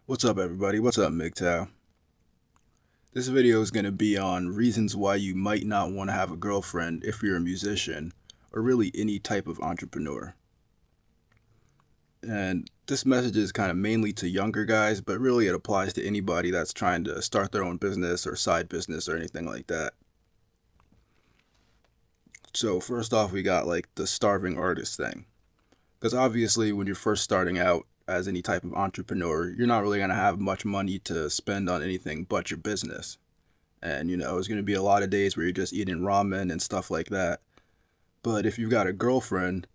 What's up, everybody? What's up, MGTOW? This video is going to be on reasons why you might not want to have a girlfriend if you're a musician, or really any type of entrepreneur. And this message is kind of mainly to younger guys, but really it applies to anybody that's trying to start their own business or side business or anything like that. So first off, we got like the starving artist thing. Because obviously when you're first starting out as any type of entrepreneur, you're not really going to have much money to spend on anything but your business. And, there's going to be a lot of days where you're just eating ramen and stuff like that. But if you've got a girlfriend,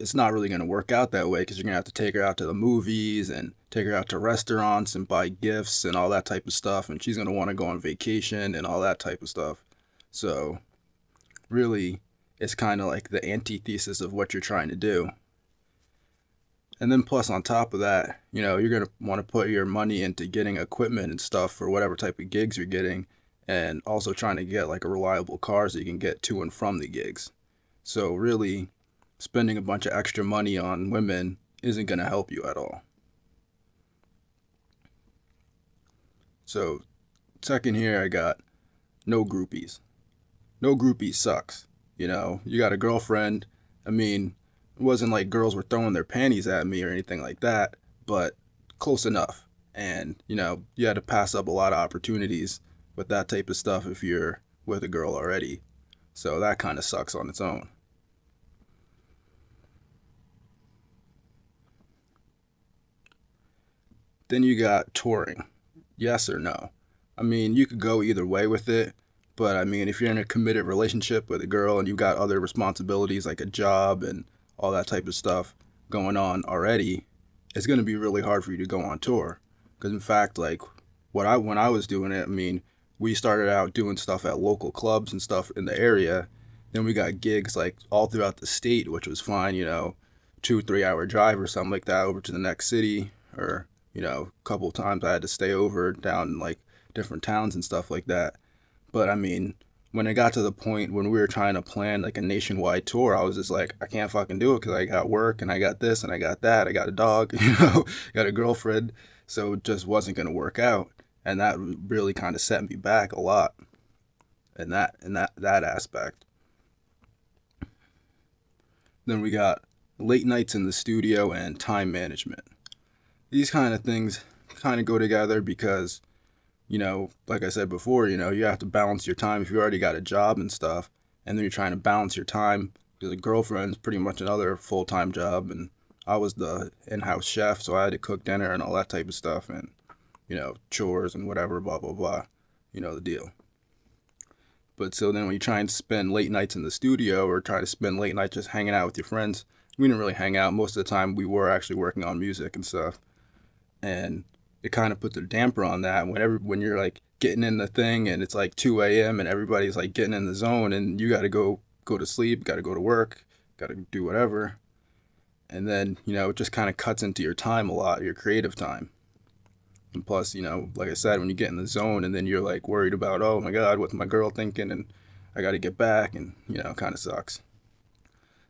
it's not really going to work out that way because you're going to have to take her out to the movies and take her out to restaurants and buy gifts and all that type of stuff. And she's going to want to go on vacation and all that type of stuff. So really, it's kind of like the antithesis of what you're trying to do. And then plus on top of that, you're going to want to put your money into getting equipment and stuff for whatever type of gigs you're getting, and also trying to get like a reliable car so you can get to and from the gigs. So really, spending a bunch of extra money on women isn't going to help you at all. So second here, I got no groupies. No groupies sucks. You got a girlfriend. It wasn't like girls were throwing their panties at me or anything like that, but close enough. And, you had to pass up a lot of opportunities with that type of stuff if you're with a girl already. So that kind of sucks on its own. Then you got touring. Yes or no? You could go either way with it. But if you're in a committed relationship with a girl and you've got other responsibilities like a job and all that type of stuff going on already, it's going to be really hard for you to go on tour. Because in fact, like when I was doing it, we started out doing stuff at local clubs and stuff in the area. Then we got gigs like all throughout the state, which was fine, 2-3 hour drive or something like that over to the next city. Or, a couple of times I had to stay over down in like different towns and stuff like that. But when it got to the point when we were trying to plan like a nationwide tour, I was just like, I can't fucking do it because I got work and I got this and I got that. I got a dog, got a girlfriend. So it just wasn't going to work out. And that really kind of set me back a lot in that aspect. Then we got late nights in the studio and time management. These kind of things kind of go together because like I said before, you have to balance your time if you already got a job and stuff, and then you're trying to balance your time because a girlfriend's pretty much another full-time job, and I was the in-house chef, so I had to cook dinner and all that type of stuff, and, chores and whatever, blah, blah, blah, the deal. But so then when you try and spend late nights in the studio or try to spend late nights just hanging out with your friends, we didn't really hang out. Most of the time we were actually working on music and stuff, and it kind of puts a damper on that when you're like getting in the thing and it's like 2 a.m. and everybody's like getting in the zone and you got to go to sleep, got to go to work, got to do whatever. And then, it just kind of cuts into your time a lot, your creative time. And plus, like I said, when you get in the zone and then you're like worried about, oh my God, what's my girl thinking? And I got to get back and, it kind of sucks.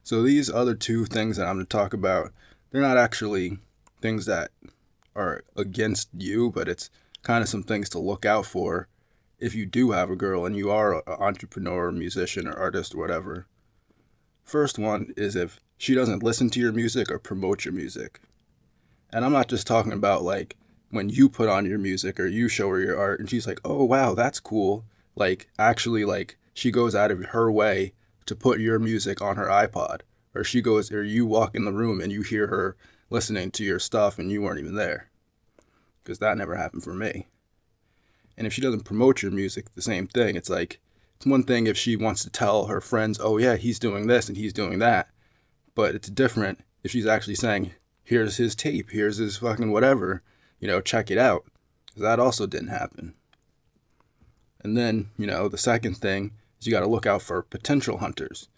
So these other two things that I'm going to talk about, they're not actually things that are against you, but it's kind of some things to look out for if you do have a girl and you are an entrepreneur, musician, or artist, or whatever. First one is if she doesn't listen to your music or promote your music. And I'm not just talking about like when you put on your music or you show her your art and she's like, oh wow, that's cool. Like actually like she goes out of her way to put your music on her iPod, or you walk in the room and you hear her listening to your stuff and you weren't even there, because that never happened for me. And if she doesn't promote your music, the same thing. It's like, it's one thing if she wants to tell her friends, oh yeah, he's doing this and he's doing that, but it's different if she's actually saying, here's his tape, here's his fucking whatever, check it out. That also didn't happen. And then, the second thing is you got to look out for potential hunters,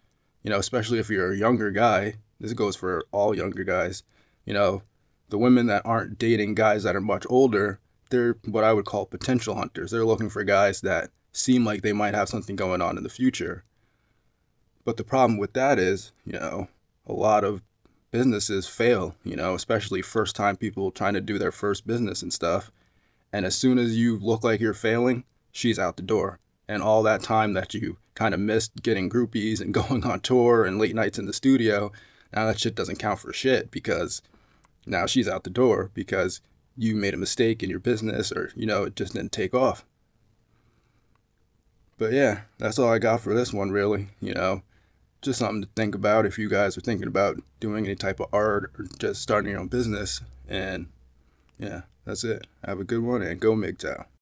especially if you're a younger guy. This goes for all younger guys. The women that aren't dating guys that are much older, they're what I would call potential hunters. They're looking for guys that seem like they might have something going on in the future. But the problem with that is, a lot of businesses fail, you know, especially first time people trying to do their first business and stuff. And as soon as you look like you're failing, she's out the door. And all that time that you kind of missed getting groupies and going on tour and late nights in the studio, now that shit doesn't count for shit, because now she's out the door because you made a mistake in your business, or, you know, it just didn't take off. But yeah, that's all I got for this one, really. You know, just something to think about if you guys are thinking about doing any type of art or just starting your own business. And yeah, that's it. Have a good one and go MGTOW.